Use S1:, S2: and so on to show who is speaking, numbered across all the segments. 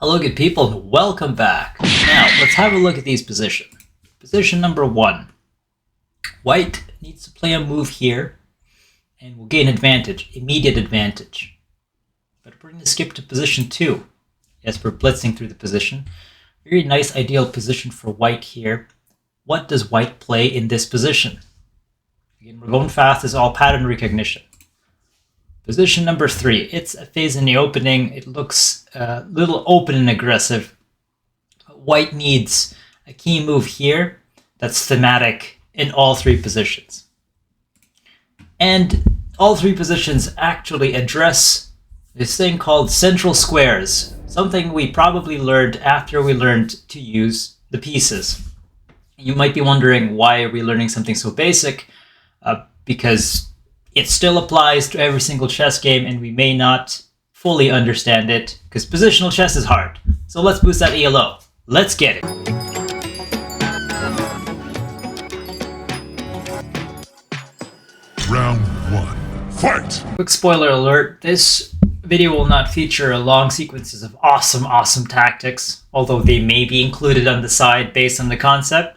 S1: Hello good people and welcome back. Now let's have a look at these positions. Position number 1. White needs to play a move here and will gain advantage, immediate advantage. But we're going to skip to position 2. Yes, we're blitzing through the position. Very nice ideal position for white here. What does white play in this position? Again, we're going fast, it's all pattern recognition. Position number 3, it's a phase in the opening. It looks a little open and aggressive. White needs a key move here that's thematic in all 3 positions. And all 3 positions actually address this thing called central squares, something we probably learned after we learned to use the pieces. You might be wondering, why are we learning something so basic? Because it still applies to every single chess game, and we may not fully understand it, because positional chess is hard. So let's boost that ELO. Let's get it.
S2: Round 1. Fight!
S1: Quick spoiler alert, this video will not feature long sequences of awesome tactics, although they may be included on the side based on the concept.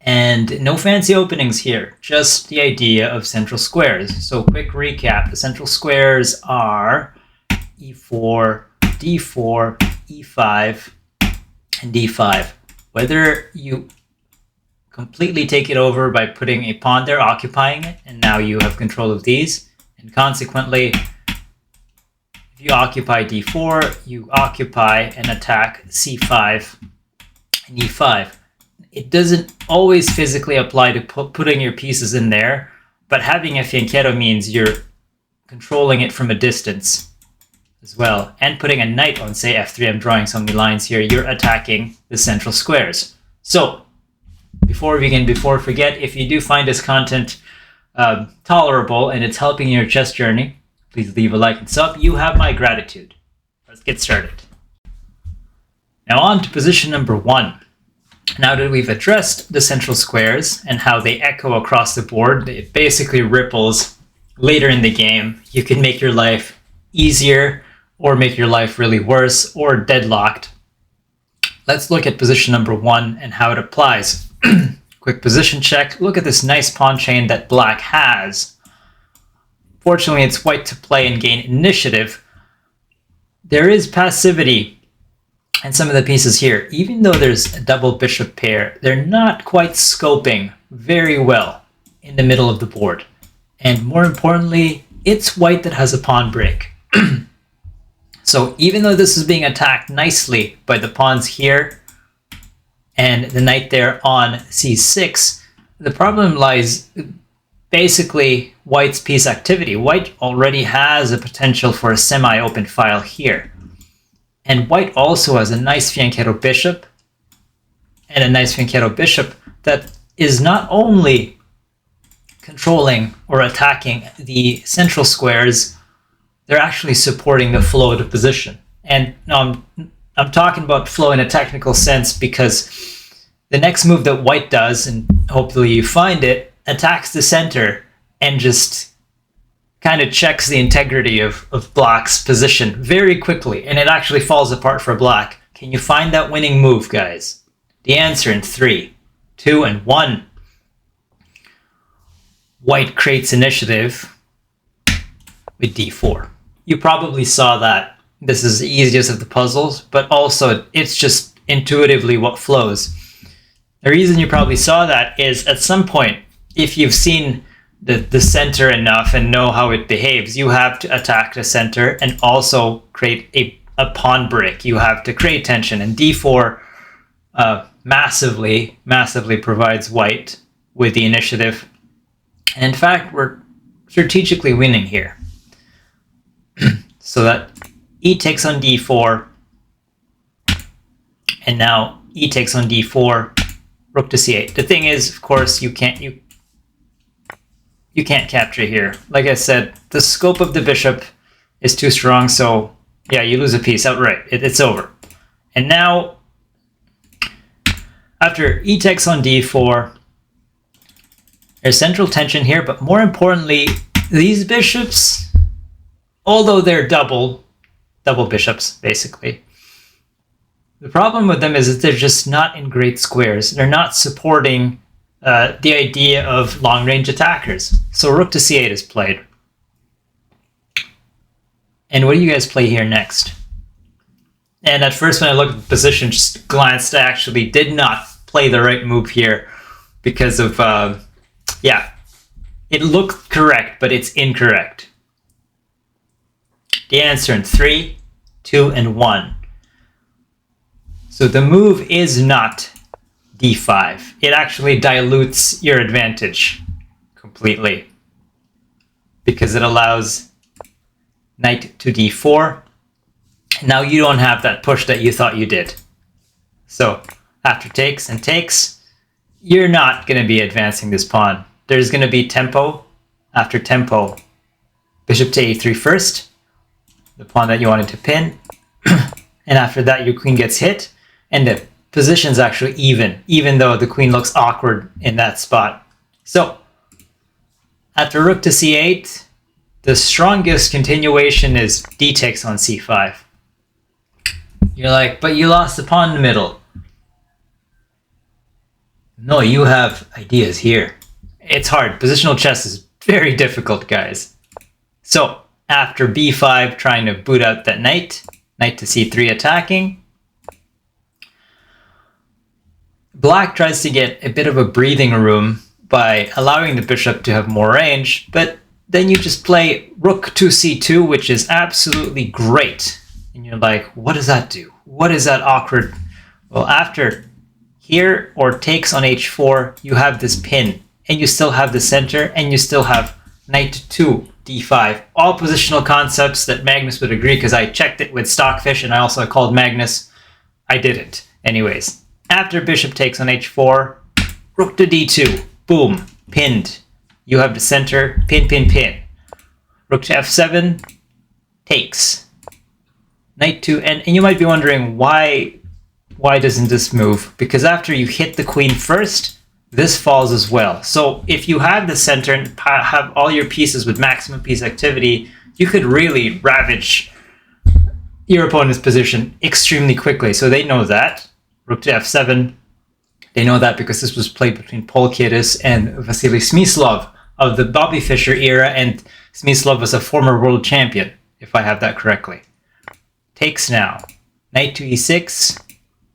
S1: And no fancy openings here, just the idea of central squares. So quick recap, the central squares are e4, d4, e5, and d5. Whether you completely take it over by putting a pawn there, occupying it, and now you have control of these, and consequently, if you occupy d4, you occupy and attack c5 and e5. It doesn't always physically apply to putting your pieces in there, but having a fianchetto means you're controlling it from a distance as well. And putting a knight on, say, f3, I'm drawing so many lines here, you're attacking the central squares. So, before we begin, before we forget, if you do find this content tolerable and it's helping your chess journey, please leave a like and sub. You have my gratitude. Let's get started. Now on to position number 1. Now that we've addressed the central squares and how they echo across the board, it basically ripples later in the game. You can make your life easier or make your life really worse or deadlocked. Let's look at position number 1 and how it applies. Quick position check. Look at this nice pawn chain that black has. Fortunately, it's white to play and gain initiative. There is passivity and some of the pieces here, even though there's a double bishop pair, they're not quite scoping very well in the middle of the board. And more importantly, it's white that has a pawn break. So even though this is being attacked nicely by the pawns here and the knight there on c6, the problem lies basically white's piece activity. White already has a potential for a semi-open file here. And white also has a nice fianchetto bishop and a nice fianchetto bishop that is not only controlling or attacking the central squares, they're actually supporting the flow of the position. And now I'm talking about flow in a technical sense because the next move that white does, and hopefully you find it, attacks the center and just kind of checks the integrity of black's position very quickly, and it actually falls apart for black. Can you find that winning move, guys? The answer in 3, 2, and 1. White creates initiative with d4. You probably saw that. This is the easiest of the puzzles, but also it's just intuitively what flows. The reason you probably saw that is at some point, if you've seen the center enough and know how it behaves, you have to attack the center and also create a pawn break. You have to create tension, and d4 massively provides white with the initiative. And in fact, we're strategically winning here. So that e takes on d4, and now e takes on d4, rook to c8. The thing is, of course, you can't capture here. Like I said, the scope of the bishop is too strong, so yeah, you lose a piece outright. It's over. And now, after e takes on d4, there's central tension here, but more importantly, these bishops, although they're double bishops, basically, The problem with them is that they're just not in great squares. They're not supporting the idea of long-range attackers. So rook to c8 is played. And what do you guys play here next? And at first when I looked at the position, just glanced, I actually did not play the right move here because of, yeah, it looked correct, but it's incorrect. The answer in 3, 2, and 1. So the move is not d5. It actually dilutes your advantage completely because it allows knight to d4. Now you don't have that push that you thought you did. So after takes and takes, you're not going to be advancing this pawn. There's going to be tempo after tempo. Bishop to a3 first, the pawn that you wanted to pin. And after that, your queen gets hit. And the position's actually even though the queen looks awkward in that spot. So after rook to c8, the strongest continuation is d takes on c5. You're like, but you lost the pawn in the middle. No, you have ideas here. It's hard. Positional chess is very difficult, guys. So after b5, trying to boot out that knight, knight to c3 attacking. Black tries to get a bit of a breathing room by allowing the bishop to have more range, but then you just play rook to c2, which is absolutely great. And you're like, what does that do? What is that awkward? Well, after here or takes on h4, you have this pin, and you still have the center, and you still have knight to d5. All positional concepts that Magnus would agree, because I checked it with Stockfish, and I also called Magnus. I didn't. Anyways, after bishop takes on h4, rook to d2. Boom. Pinned. You have the center. Pin, pin, pin. Rook to f7. Takes. Knight to, and you might be wondering why doesn't this move? Because after you hit the queen first, this falls as well. So if you have the center and have all your pieces with maximum piece activity, you could really ravage your opponent's position extremely quickly. So they know that. Rook to f7. They know that because this was played between Paul Kiedis and Vasily Smyslov of the Bobby Fischer era, and Smyslov was a former world champion, if I have that correctly. Takes now. Knight to e6.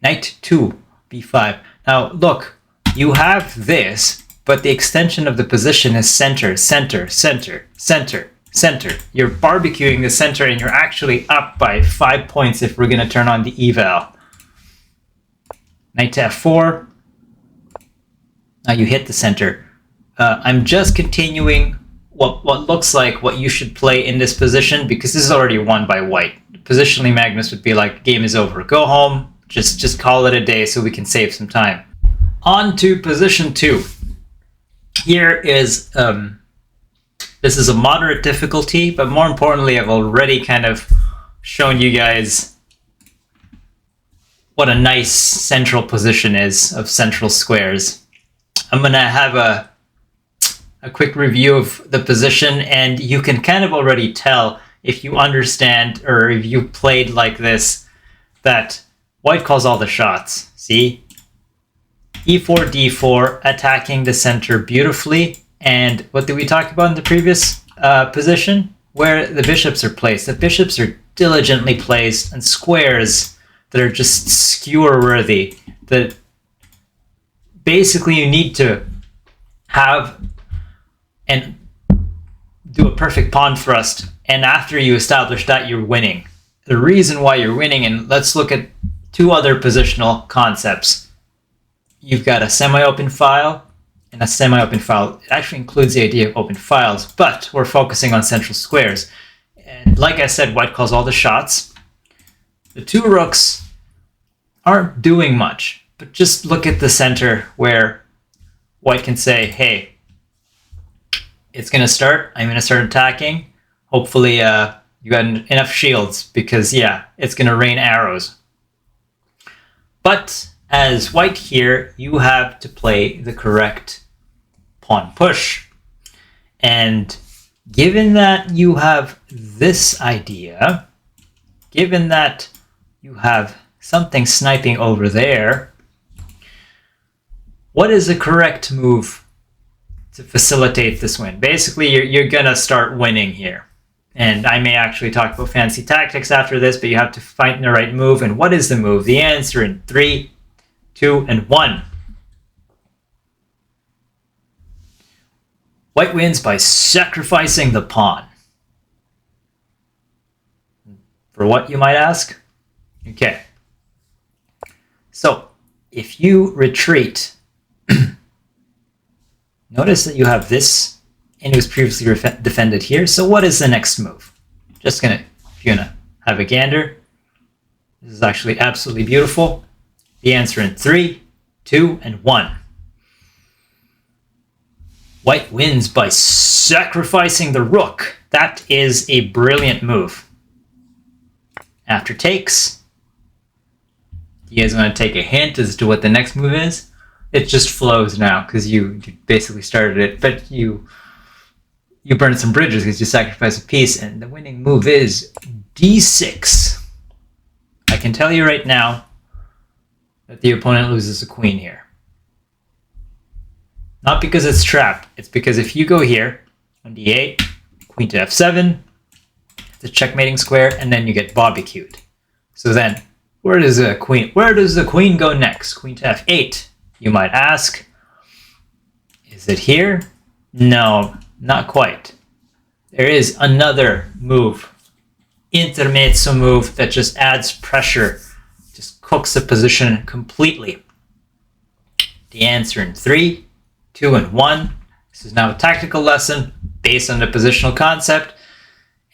S1: Knight to b5. Now, look, you have this, but the extension of the position is center, center, center, center, center. You're barbecuing the center, and you're actually up by 5 points if we're going to turn on the eval. Knight to f4. Now you hit the center. I'm just continuing what looks like what you should play in this position, because this is already won by white. Positionally, Magnus would be like, game is over. Go home. Just call it a day so we can save some time. On to position 2. Here is, this is a moderate difficulty, but more importantly, I've already kind of shown you guys what a nice central position is of central squares. I'm going to have a quick review of the position, and you can kind of already tell if you understand or if you played like this that white calls all the shots. See? e4, d4, attacking the center beautifully. And what did we talk about in the previous position? Where the bishops are placed. The bishops are diligently placed in squares that are just skewer-worthy. That basically you need to have and do a perfect pawn thrust. And after you establish that, you're winning. The reason why you're winning, and let's look at 2 other positional concepts. You've got a semi-open file and a semi-open file. It actually includes the idea of open files, but we're focusing on central squares. And like I said, white calls all the shots. The 2 rooks aren't doing much, but just look at the center where white can say, hey, it's going to start. I'm going to start attacking. Hopefully you got enough shields, because yeah, it's going to rain arrows. But as white here, you have to play the correct pawn push. And given that you have this idea, given that you have something sniping over there. What is the correct move to facilitate this win? Basically, you're gonna start winning here. And I may actually talk about fancy tactics after this, but you have to find the right move. And what is the move? The answer in 3, 2, and 1. White wins by sacrificing the pawn. For what, you might ask? Okay. So, if you retreat, notice that you have this, and it was previously defended here. So what is the next move? Just gonna, if you're gonna have a gander, this is actually absolutely beautiful. The answer in 3, 2, and 1. White wins by sacrificing the rook. That is a brilliant move. After takes, you guys want to take a hint as to what the next move is? It just flows now because you basically started it, but you burned some bridges because you sacrificed a piece, and the winning move is d6. I can tell you right now that the opponent loses a queen here. Not because it's trapped, it's because if you go here on d8, queen to f7, it's a checkmating square, and then you get barbecued. So then, where does the queen go next? Queen to f8, you might ask. Is it here? No, not quite. There is another move, intermezzo move, that just adds pressure, just cooks the position completely. The answer in 3, 2, and 1. This is now a tactical lesson based on the positional concept,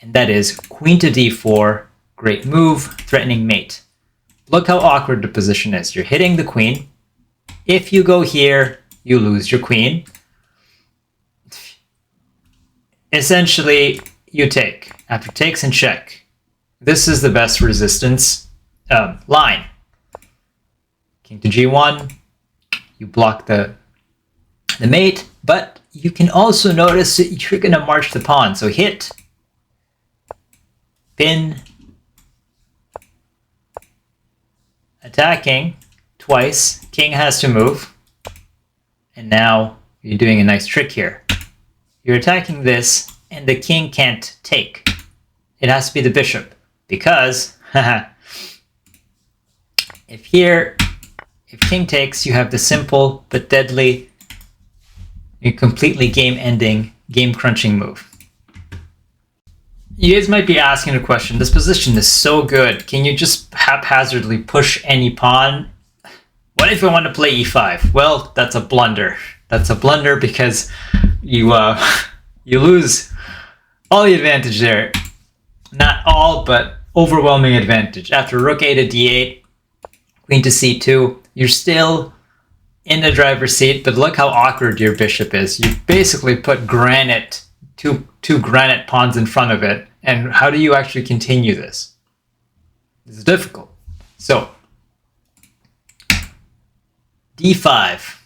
S1: and that is queen to d4, great move, threatening mate. Look how awkward the position is. You're hitting the queen. If you go here, you lose your queen. Essentially, you take. After takes and check. This is the best resistance line. King to g1, you block the mate, but you can also notice that you're going to march the pawn. So hit, pin, attacking twice, king has to move, and now you're doing a nice trick here. You're attacking this, and the king can't take. It has to be the bishop, because if king takes, you have the simple but deadly, completely game-ending, game-crunching move. You guys might be asking a question. This position is so good. Can you just haphazardly push any pawn? What if I want to play e5? Well, that's a blunder. That's a blunder because you lose all the advantage there. Not all, but overwhelming advantage. After rook a to d8, queen to c2, you're still in the driver's seat, but look how awkward your bishop is. You basically put granite, two granite pawns in front of it, and how do you actually continue this? It's difficult. So, d5.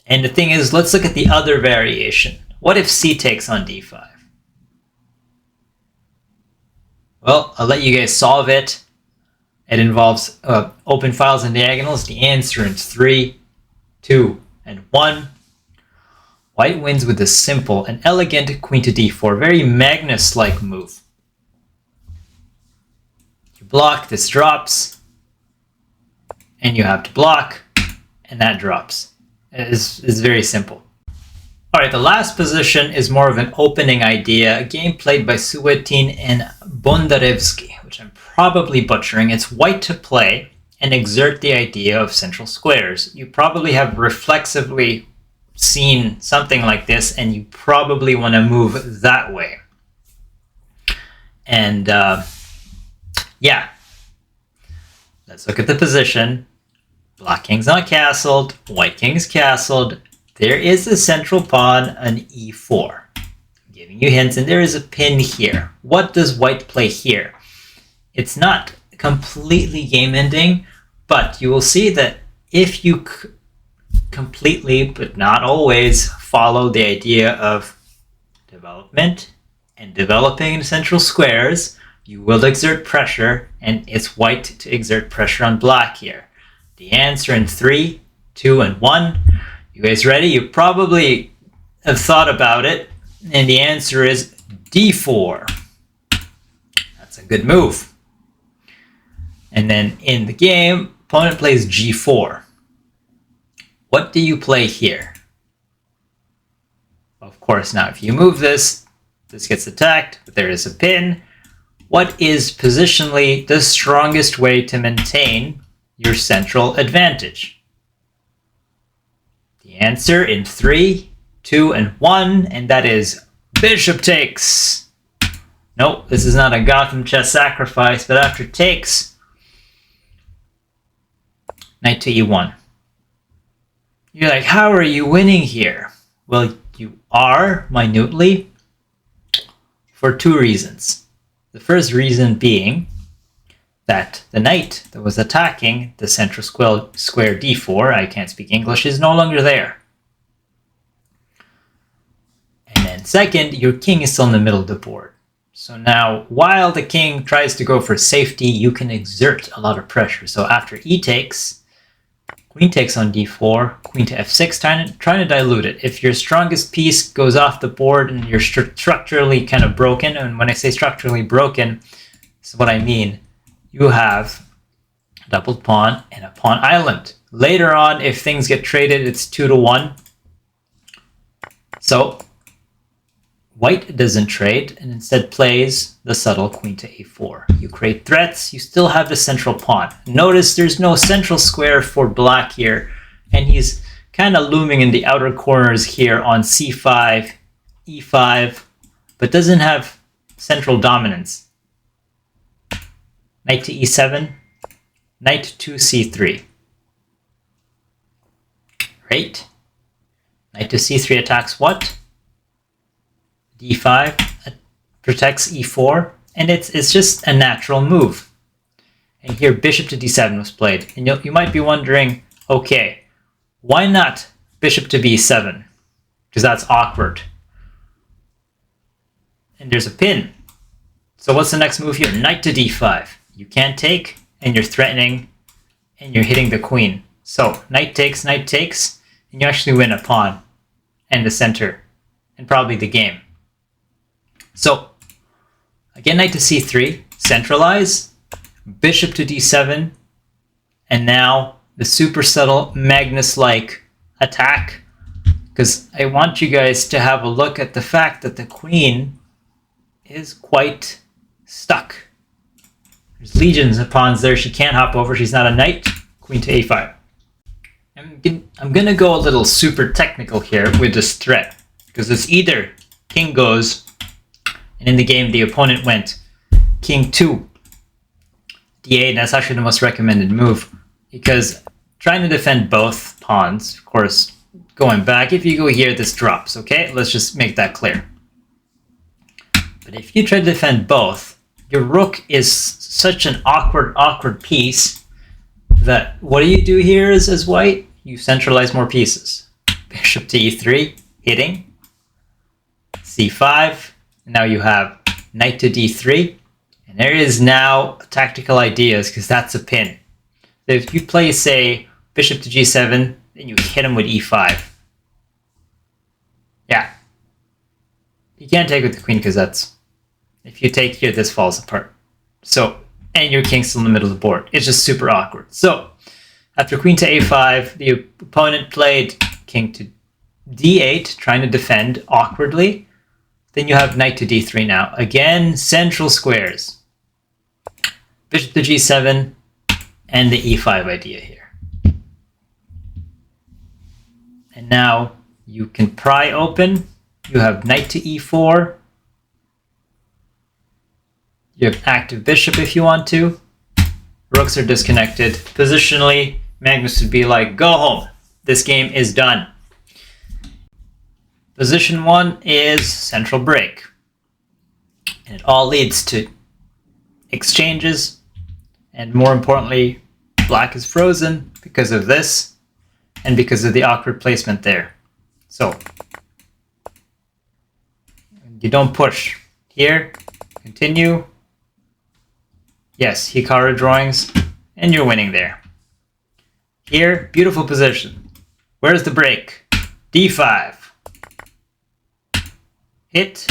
S1: And the thing is, let's look at the other variation. What if c takes on d5? Well, I'll let you guys solve it. It involves open files and diagonals. The answer is 3, 2, and 1. White wins with a simple and elegant queen to d4. Very Magnus-like move. You block, this drops, and you have to block, and that drops. It's very simple. Alright, the last position is more of an opening idea, a game played by Suetin and Bondarevsky, which I'm probably butchering. It's white to play and exert the idea of central squares. You probably have reflexively seen something like this, and you probably want to move that way. And yeah, let's look at the position. Black king's not castled, white king's castled. There is a central pawn on e4. I'm giving you hints, and there is a pin here. What does white play here? It's not completely game-ending, but you will see that if you completely, but not always, follow the idea of development and developing central squares, you will exert pressure, and it's white to exert pressure on black here. The answer in 3, 2, and 1. You guys ready? You probably have thought about it, and the answer is d4. That's a good move. And then in the game, opponent plays g4. What do you play here? Of course, now if you move this, this gets attacked, but there is a pin. What is positionally the strongest way to maintain your central advantage? The answer in 3, 2, and 1, and that is bishop takes. No, this is not a Gotham chess sacrifice, but after takes, knight to e1. You're like, how are you winning here? Well, you are, minutely, for 2 reasons. The first reason being that the knight that was attacking the central square d4, I can't speak English, is no longer there. And then second, your king is still in the middle of the board. So now, while the king tries to go for safety, you can exert a lot of pressure. So after e takes, queen takes on d4, queen to f6, trying to dilute it. If your strongest piece goes off the board and you're structurally kind of broken, and when I say structurally broken, this is what I mean. You have a doubled pawn and a pawn island. Later on, if things get traded, it's 2 to 1. So white doesn't trade and instead plays the subtle queen to a4. You create threats, you still have the central pawn. Notice there's no central square for black here, and he's kind of looming in the outer corners here on c5, e5, but doesn't have central dominance. Knight to e7, knight to c3. Great. Knight to c3 attacks what? d5 protects e4, and it's just a natural move. And here bishop to d7 was played, and you might be wondering, okay, why not bishop to b7? Because that's awkward. And there's a pin. So what's the next move here? Knight to d5. You can't take, and you're threatening, and you're hitting the queen. So knight takes, and you actually win a pawn and the center, and probably the game. So, again, knight to c3, centralize, bishop to d7, and now the super subtle Magnus-like attack, because I want you guys to have a look at the fact that the queen is quite stuck. There's legions of pawns there she can't hop over. She's not a knight. Queen to a5. I'm going to go a little super technical here with this threat, because it's either king goes, and in the game, the opponent went king to d8. That's actually the most recommended move, because trying to defend both pawns, of course, going back, if you go here, this drops, okay? Let's just make that clear. But if you try to defend both, your rook is such an awkward piece that what do you do here as white? You centralize more pieces. Bishop to e3, hitting. c5. Now you have knight to d3, and there is now tactical ideas, because that's a pin. So if you play, say, bishop to g7, then you hit him with e5. Yeah. You can't take with the queen, because that's... If you take here, this falls apart. So, and your king's still in the middle of the board. It's just super awkward. So, after queen to a5, the opponent played king to d8, trying to defend awkwardly. Then you have knight to d3 now. Again, central squares. Bishop to g7, and the e5 idea here. And now you can pry open. You have knight to e4. You have active bishop if you want to. Rooks are disconnected. Positionally, Magnus would be like, go home. This game is done. Position 1 is central break. And it all leads to exchanges. And more importantly, black is frozen because of this and because of the awkward placement there. So, you don't push. Here, continue. Yes, Hikaru drawings, and you're winning there. Here, beautiful position. Where's the break? D5. Hit,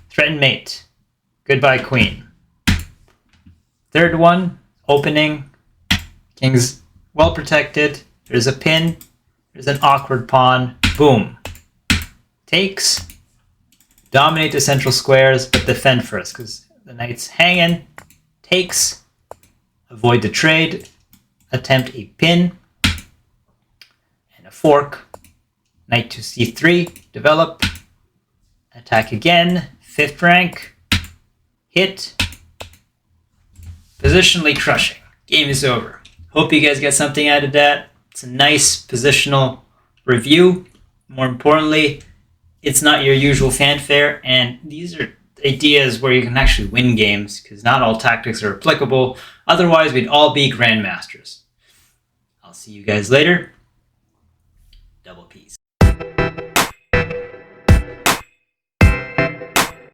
S1: threaten mate. Goodbye, queen. Third one, opening. King's well protected. There's a pin. There's an awkward pawn. Boom. Takes. Dominate the central squares, but defend first, because the knight's hanging. Takes. Avoid the trade. Attempt a pin. And a fork. Knight to c3. Develop. Attack again. 5th rank. Hit. Positionally crushing. Game is over. Hope you guys get something out of that. It's a nice positional review. More importantly, it's not your usual fanfare, and these are ideas where you can actually win games, because not all tactics are applicable. Otherwise, we'd all be grandmasters. I'll see you guys later. Double peace.